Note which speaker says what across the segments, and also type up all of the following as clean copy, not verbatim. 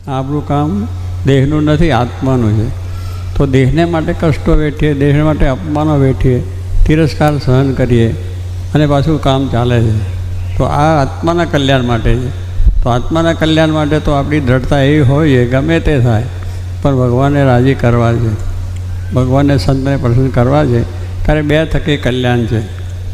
Speaker 1: આપણું કામ દેહનું નથી, આત્માનું છે. તો દેહને માટે કષ્ટો વેઠીએ, દેહ માટે અપમાનો વેઠીએ, તિરસ્કાર સહન કરીએ અને પાછું કામ ચાલે છે. તો આ આત્માના કલ્યાણ માટે છે. તો આત્માના કલ્યાણ માટે તો આપણી દ્રઢતા એવી હોય છે, ગમે તે થાય પણ ભગવાનને રાજી કરવા છે, ભગવાનને સંતને પ્રસન્ન કરવા છે. ત્યારે બે થકી કલ્યાણ છે.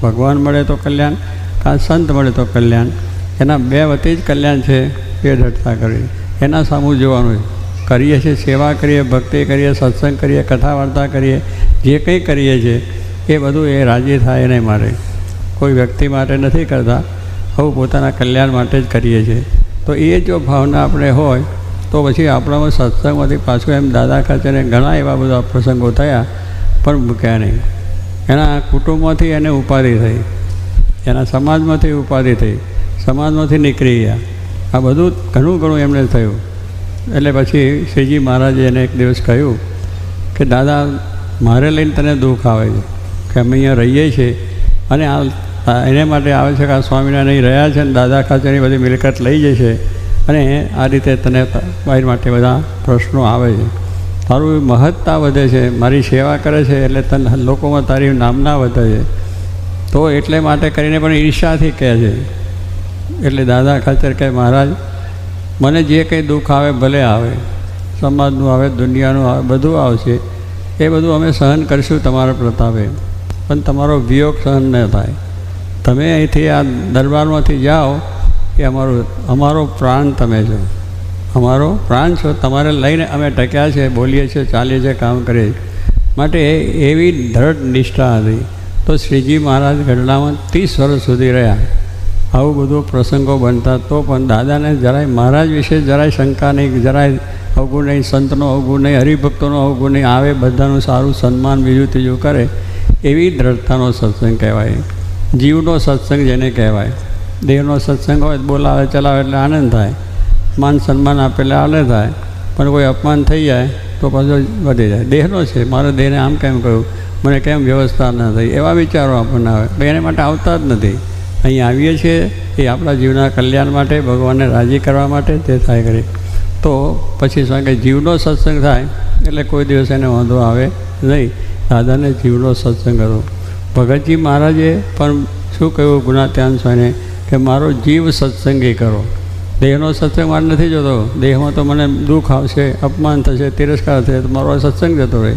Speaker 1: ભગવાન મળે તો કલ્યાણ, કાં સંત મળે તો કલ્યાણ. એના બે વતી જ કલ્યાણ છે. એ દ્રઢતા કરવી, એના સામું જોવાનું છે. કરીએ છીએ, સેવા કરીએ, ભક્તિ કરીએ, સત્સંગ કરીએ, કથા વાર્તા કરીએ, જે કંઈ કરીએ છીએ એ બધું એ રાજી થાય એને માટે, કોઈ વ્યક્તિ માટે નથી કરતા. હવે પોતાના કલ્યાણ માટે જ કરીએ છીએ. તો એ જો ભાવના આપણે હોય તો પછી આપણામાં સત્સંગમાંથી પાછું એમ દાદા ખાચરને ઘણા એવા બધા પ્રસંગો થયા પણ મૂક્યા નહીં. એના કુટુંબમાંથી એને ઉપાધિ થઈ, એના સમાજમાંથી ઉપાધિ થઈ, સમાજમાંથી નીકળી ગયા. આ બધું ઘણું એમને થયું. એટલે પછી શ્રીજી મહારાજે એને એક દિવસ કહ્યું કે દાદા, મારે લઈને તને દુઃખ આવે છે કે અમે અહીંયા રહીએ છીએ અને એને માટે આવે છે કે આ સ્વામિનારાયણ અહીં રહ્યા છે અને દાદા ખાચરની બધી મિલકત લઈ જશે અને આ રીતે તને મારી માટે બધા પ્રશ્નો આવે છે. તારું મહત્તા વધે છે, મારી સેવા કરે છે એટલે તને લોકોમાં તારી નામના વધે છે. તો એટલે માટે કરીને પણ ઈર્ષાથી કહે છે. એટલે દાદા ખાચર કહે, મહારાજ મને જે કંઈ દુઃખ આવે ભલે આવે, સમાજનું આવે, દુનિયાનું આવે, બધું આવશે. એ બધું અમે સહન કરીશું તમારા પ્રતાપે, પણ તમારો વિયોગ સહન ન થાય. તમે અહીંથી આ દરબારમાંથી જાઓ એ અમારો પ્રાણ તમે છો, અમારો પ્રાણ છો. તમારે લઈને અમે ટક્યા છે, બોલીએ છીએ, ચાલીએ છીએ, કામ કરીએ. માટે એવી દ્રઢ નિષ્ઠા હતી. તો શ્રીજી મહારાજ ગઢડામાં 30 વર્ષ સુધી રહ્યા. આવું બધું પ્રસંગો બનતા તો પણ દાદાને જરાય મહારાજ વિશે જરાય શંકા નહીં, જરાય અવગુણ નહીં, સંતનો અવગુણ નહીં, હરિભક્તોનો અવગુણ નહીં. આવે બધાનું સારું સન્માન બીજું ત્રીજું કરે. એવી દ્રઢતાનો સત્સંગ કહેવાય, જીવનો સત્સંગ જેને કહેવાય. દેહનો સત્સંગ હોય બોલાવે ચલાવે એટલે આનંદ થાય, માન સન્માન આપે એટલે આનંદ થાય, પણ કોઈ અપમાન થઈ જાય તો પાછો વધી જાય. દેહનો છે, મારો દેહને આમ કેમ કહ્યું, મને કેમ વ્યવસ્થા ન થઈ, એવા વિચારો આપણને આવે. એને માટે આવતા જ નથી. અહીં આવીએ છીએ એ આપણા જીવના કલ્યાણ માટે, ભગવાનને રાજી કરવા માટે તે થાય કરી. તો પછી શું કે જીવનો સત્સંગ થાય એટલે કોઈ દિવસ એને વાંધો આવે નહીં. દાદાને જીવનો સત્સંગ હતો. ભગતજી મહારાજે પણ શું કહ્યું ગુણાત્યાન સ્વામીને કે મારો જીવ સત્સંગી કરો. દેહનો સત્સંગ મારે નથી જોતો, દેહમાં તો મને દુઃખ આવશે, અપમાન થશે, તિરસ્કાર થશે, તો મારો સત્સંગ જતો રહે.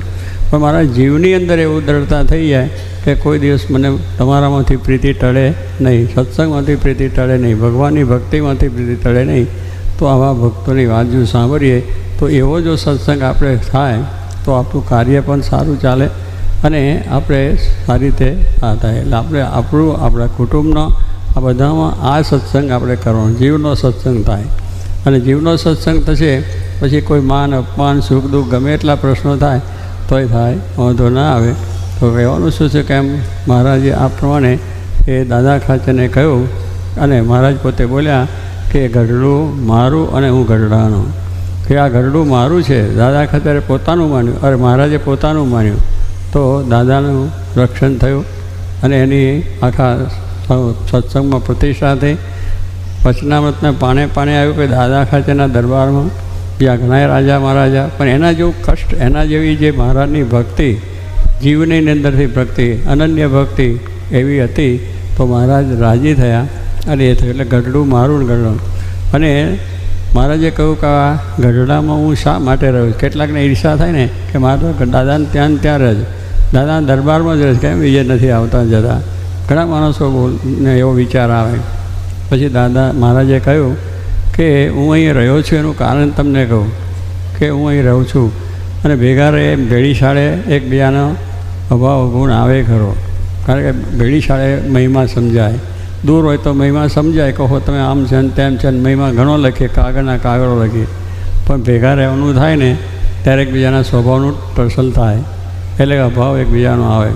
Speaker 1: પણ મારા જીવની અંદર એવું દ્રઢતા થઈ જાય કે કોઈ દિવસ મને તમારામાંથી પ્રીતિ ટળે નહીં, સત્સંગમાંથી પ્રીતિ ટળે નહીં, ભગવાનની ભક્તિમાંથી પ્રીતિ ટળે નહીં. તો આવા ભક્તોની વાત જો સાંભળીએ તો એવો જો સત્સંગ આપણે થાય તો આપણું કાર્ય પણ સારું ચાલે અને આપણે સારી રીતે થાય. એટલે આપણે આપણા કુટુંબનો આ બધામાં આ સત્સંગ આપણે કરવાનો, જીવનો સત્સંગ થાય. અને જીવનો સત્સંગ થશે પછી કોઈ માન અપમાન સુખ દુઃખ ગમે એટલા પ્રશ્નો થાય તોય થાય, વાંધો ના આવે. તો કહેવાનું શું છે કે એમ મહારાજે આ પ્રમાણે એ દાદા ખાચરને કહ્યું. અને મહારાજ પોતે બોલ્યા કે ગઢડું મારું અને હું ગઢડાનો, કે આ ગઢડું મારું છે. દાદા ખાચરે પોતાનું માન્યું, અરે મહારાજે પોતાનું માન્યું. તો દાદાનું રક્ષણ થયું અને એની આખા સત્સંગમાં પ્રતિષ્ઠા થઈ. વચનામૃતને પાણે આવ્યું કે દાદા ખાચરના દરબારમાં બીજા ઘણા રાજા મહારાજા, પણ એના જેવું કષ્ટ, એના જેવી જે મહારાજની ભક્તિ, જીવની અંદરથી ભક્તિ, અનન્ય ભક્તિ એવી હતી. તો મહારાજ રાજી થયા અને એ થયું. એટલે ગઢડું મારું ગઢડું. અને મહારાજે કહ્યું કે આ ગઢડામાં હું શા માટે રહ્યો. કેટલાકને ઈર્ષા થાય ને કે મારે દાદાને ત્યાં રહે છે, દાદાના દરબારમાં જ રહે છે, કેમ બીજે નથી આવતા જતા. ઘણા માણસો ને એવો વિચાર આવે. પછી દાદા મહારાજે કહ્યું કે હું અહીં રહ્યો છું એનું કારણ તમને કહું કે હું અહીં રહું છું અને ભેગા રહે ભેળી શાળે એકબીજાનો અભાવ ગુણ આવે ખરો. કારણ કે ભેળી શાળે મહિમા સમજાય, દૂર હોય તો મહિમા સમજાય, કહો તમે આમ છે ને તેમ છે ને મહિમા ઘણો લખીએ, કાગળના કાગળો લખીએ. પણ ભેગા રહેવાનું થાય ને ત્યારે એકબીજાના સ્વભાવનું ટસલ થાય એટલે અભાવ એકબીજાનો આવે.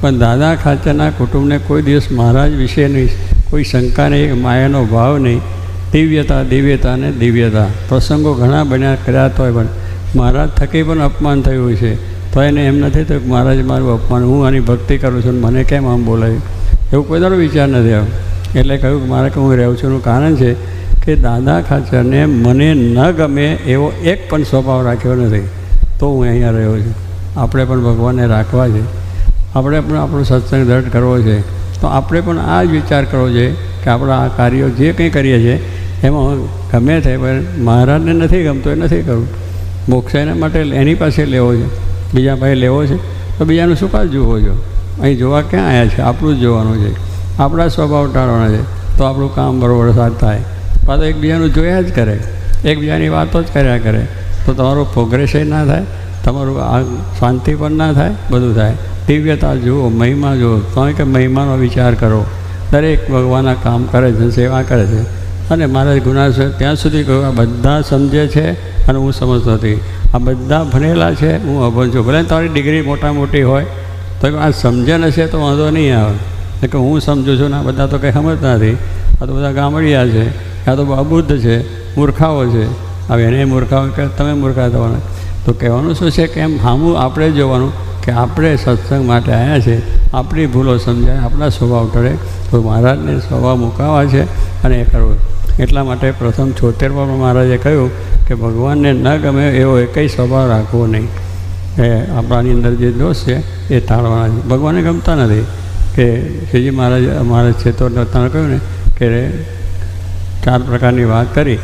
Speaker 1: પણ દાદા ખાચરના કુટુંબને કોઈ દિવસ મહારાજ વિશેની કોઈ શંકા નહીં, માયાનો ભાવ નહીં. દિવ્યતા ને દિવ્યતા. પ્રસંગો ઘણા બન્યા કર્યા તો પણ મહારાજ થકી પણ અપમાન થયું છે તો એને એમ નથી થયું કે મહારાજ મારું અપમાન, હું આની ભક્તિ કરું છું મને કેમ આમ બોલાયું, એવું કોઈ તારો વિચાર નથી આવ્યો. એટલે કહ્યું કે મારે કે હું રહું છું એનું કારણ છે કે દાદા ખાચરને મને ન ગમે એવો એક પણ સ્વભાવ રાખ્યો નથી, તો હું અહીંયા રહ્યો છું. આપણે પણ ભગવાનને રાખવા છે, આપણે પણ આપણો સત્સંગ દૃઢ કરવો છે, તો આપણે પણ આ જ વિચાર કરવો છે કે આપણા આ કાર્યો જે કંઈ કરીએ છીએ એમાં ગમે તે પણ મહારાજને નથી ગમતો એ નથી કરવું. મોક્ષ એના માટે એની પાસે લેવો છે, બીજા પાસે લેવો છે તો બીજાનું શું કામ જોવો છો? અહીં જોવા ક્યાં આવ્યા છે? આપણું જ જોવાનું છે, આપણા સ્વભાવ ટાળવાના છે, તો આપણું કામ બરોબર સાથ થાય. પાછું એકબીજાનું જોયા જ કરે, એકબીજાની વાતો જ કર્યા કરે, તો તમારું પ્રોગ્રેસ ના થાય, તમારું આ શાંતિ પણ ના થાય, બધું થાય. દિવ્યતા જુઓ, મહિમા જુઓ, કારણ કે મહિમાનો વિચાર કરો. દરેક ભગવાનના કામ કરે છે, સેવા કરે છે. અને મારા ગુના છે ત્યાં સુધી કહ્યું, આ બધા સમજે છે અને હું સમજતો નથી. આ બધા ભણેલા છે, હું અભણ છું. ભલે તારી ડિગ્રી મોટા મોટી હોય તો આ સમજે હશે તો વાંધો નહીં આવે. કે હું સમજું છું ને આ બધા તો કંઈ સમજતા નથી, આ તો બધા ગામડિયા છે, આ તો અબુદ્ધ છે, મૂર્ખાઓ છે. હવે એને મૂર્ખાઓ કે તમે મૂર્ખા થવાના. તો કહેવાનું શું છે કે એમ સામું આપણે જોવાનું કે આપણે સત્સંગ માટે આવ્યા છે, આપણી ભૂલો સમજાય, આપણા સ્વભાવ ટળે, તો મહારાજને સ્વભાવ મુકાવવા છે અને એ કરવું. એટલા માટે પ્રથમ 76માં મહારાજે કહ્યું કે ભગવાનને ન ગમે એવો એકય સ્વભાવ રાખવો નહીં. એ આપણાની અંદર જે દોષ છે એ ટાળવાના છે. ભગવાનને ગમતા નથી. કે શ્રીજી મહારાજ છે તો તમે કહ્યું ને કે 4 પ્રકારની વાત કરી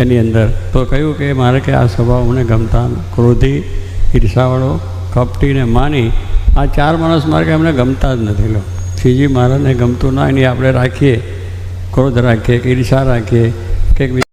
Speaker 1: એની અંદર, તો કહ્યું કે મારે કે આ સ્વભાવ મને ગમતા, ક્રોધી, ઈર્ષાવાળો, કપટી ને માની, આ 4 માણસ મારે કે અમને ગમતા જ નથી. લો, શ્રીજી મહારાજને ગમતું ના એની આપણે રાખીએ, ક્રોધ રાખીએ કે ઈર્ષા રાખીએ કે